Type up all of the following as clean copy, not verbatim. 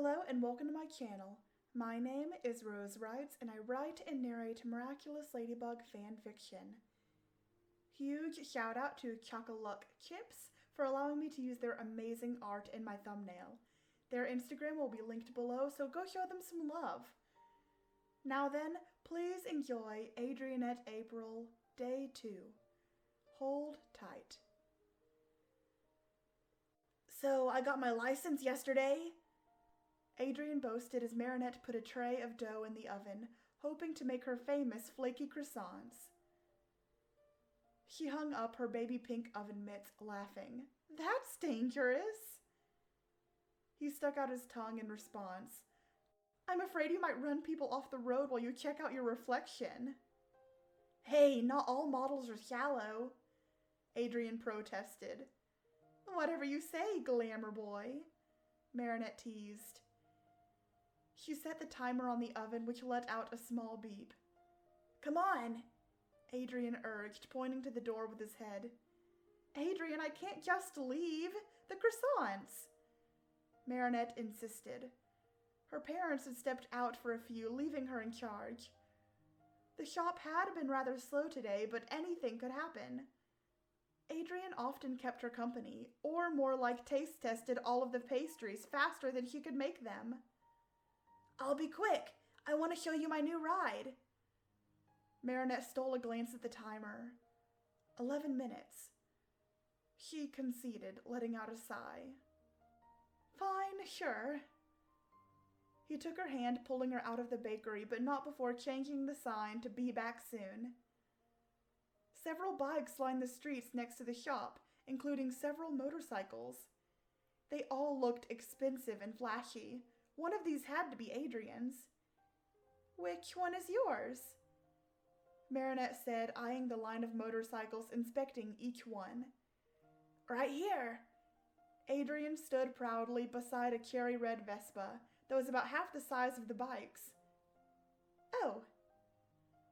Hello and welcome to my channel. My name is Rose Writes and I write and narrate Miraculous Ladybug fanfiction. Huge shout out to ChocoLuck Chipz for allowing me to use their amazing art in my thumbnail. Their Instagram will be linked below, so go show them some love. Now then, please enjoy Adrienette April, Day 2. Hold tight. So I got my license yesterday. Adrien boasted as Marinette put a tray of dough in the oven, hoping to make her famous flaky croissants. She hung up her baby pink oven mitts, laughing. "That's dangerous." He stuck out his tongue in response. "I'm afraid you might run people off the road while you check out your reflection." "Hey, not all models are shallow," Adrien protested. "Whatever you say, glamour boy," Marinette teased. She set the timer on the oven, which let out a small beep. "Come on," Adrien urged, pointing to the door with his head. "Adrien, I can't just leave. The croissants," Marinette insisted. Her parents had stepped out for a few, leaving her in charge. The shop had been rather slow today, but anything could happen. Adrien often kept her company, or more like taste-tested all of the pastries faster than she could make them. "I'll be quick. I want to show you my new ride." Marinette stole a glance at the timer. 11 minutes. She conceded, letting out a sigh. "Fine, sure." He took her hand, pulling her out of the bakery, but not before changing the sign to "Be back soon." Several bikes lined the streets next to the shop, including several motorcycles. They all looked expensive and flashy. One of these had to be Adrien's. "Which one is yours?" Marinette said, eyeing the line of motorcycles, inspecting each one. "Right here." Adrien stood proudly beside a cherry red Vespa that was about half the size of the bikes. "Oh."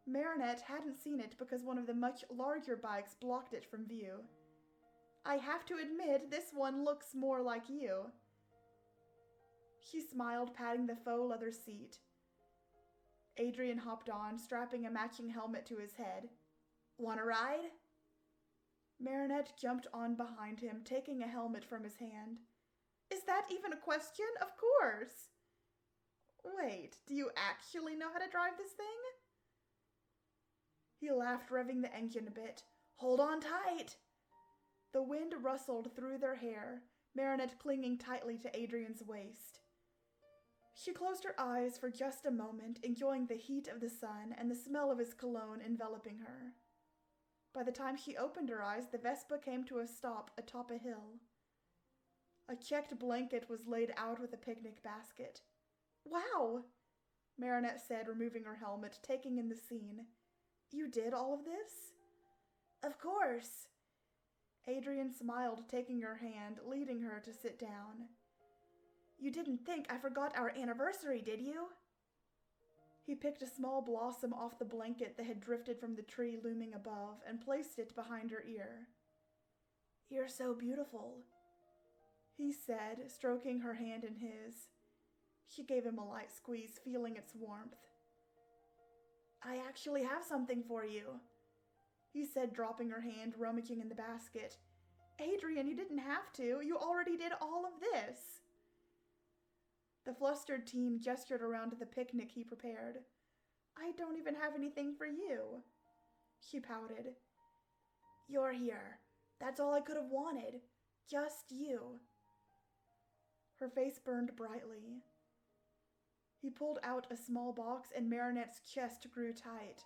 Marinette hadn't seen it because one of the much larger bikes blocked it from view. "I have to admit, this one looks more like you." She smiled, patting the faux leather seat. Adrien hopped on, strapping a matching helmet to his head. "Want a ride?" Marinette jumped on behind him, taking a helmet from his hand. "Is that even a question? Of course!" "Wait, do you actually know how to drive this thing?" He laughed, revving the engine a bit. "Hold on tight!" The wind rustled through their hair, Marinette clinging tightly to Adrien's waist. She closed her eyes for just a moment, enjoying the heat of the sun and the smell of his cologne enveloping her. By the time she opened her eyes, the Vespa came to a stop atop a hill. A checked blanket was laid out with a picnic basket. "Wow!" Marinette said, removing her helmet, taking in the scene. "You did all of this?" "Of course." Adrien smiled, taking her hand, leading her to sit down. "You didn't think I forgot our anniversary, did you?" He picked a small blossom off the blanket that had drifted from the tree looming above and placed it behind her ear. "You're so beautiful," he said, stroking her hand in his. She gave him a light squeeze, feeling its warmth. "I actually have something for you," he said, dropping her hand, rummaging in the basket. "Adrien, you didn't have to. You already did all of this." The flustered teen gestured around the picnic he prepared. "I don't even have anything for you." She pouted. "You're here. That's all I could have wanted. Just you." Her face burned brightly. He pulled out a small box and Marinette's chest grew tight.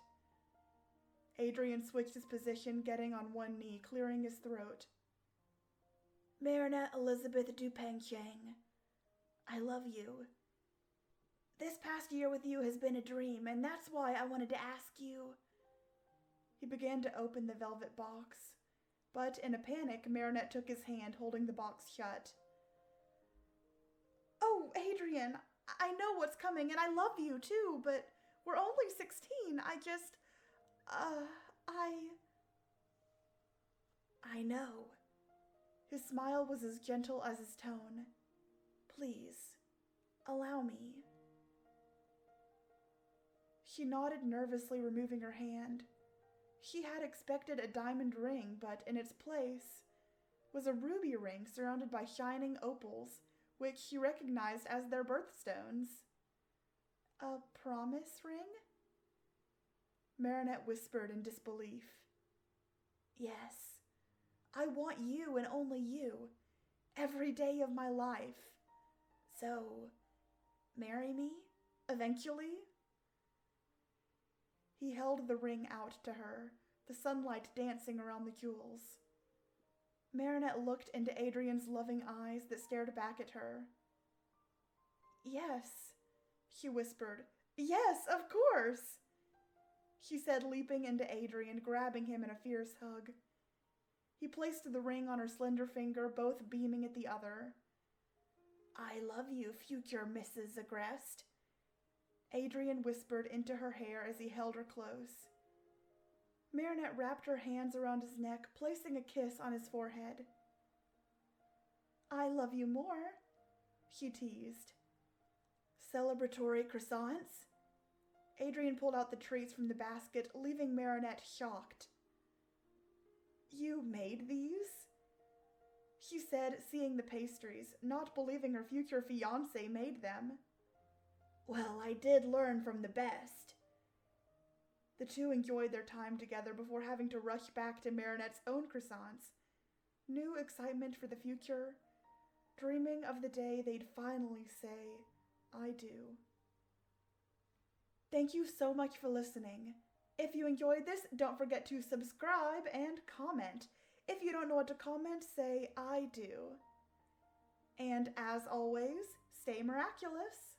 Adrien switched his position, getting on one knee, clearing his throat. "Marinette Elizabeth Dupeng-Chang, I love you. This past year with you has been a dream, and that's why I wanted to ask you." He began to open the velvet box, but in a panic, Marinette took his hand, holding the box shut. "Oh, Adrien, I know what's coming, and I love you too, but we're only 16. I know." His smile was as gentle as his tone. "Please, Allow me." She nodded nervously, removing her hand. She had expected a diamond ring, but in its place was a ruby ring surrounded by shining opals, which she recognized as their birthstones. "A promise ring?" Marinette whispered in disbelief. "Yes, I want you and only you, every day of my life. So, marry me, eventually?" He held the ring out to her, the sunlight dancing around the jewels. Marinette looked into Adrien's loving eyes that stared back at her. "Yes," she whispered. "Yes, of course," she said, leaping into Adrien, grabbing him in a fierce hug. He placed the ring on her slender finger, both beaming at the other. "I love you, future Mrs. Agreste," Adrien whispered into her hair as he held her close. Marinette wrapped her hands around his neck, placing a kiss on his forehead. "I love you more," she teased. "Celebratory croissants?" Adrien pulled out the treats from the basket, leaving Marinette shocked. "You made these?" she said, seeing the pastries, not believing her future fiancé made them. "Well, I did learn from the best." The two enjoyed their time together before having to rush back to Marinette's own croissants. New excitement for the future, dreaming of the day they'd finally say, "I do." Thank you so much for listening. If you enjoyed this, don't forget to subscribe and comment. If you don't know what to comment, say "I do." And as always, stay miraculous.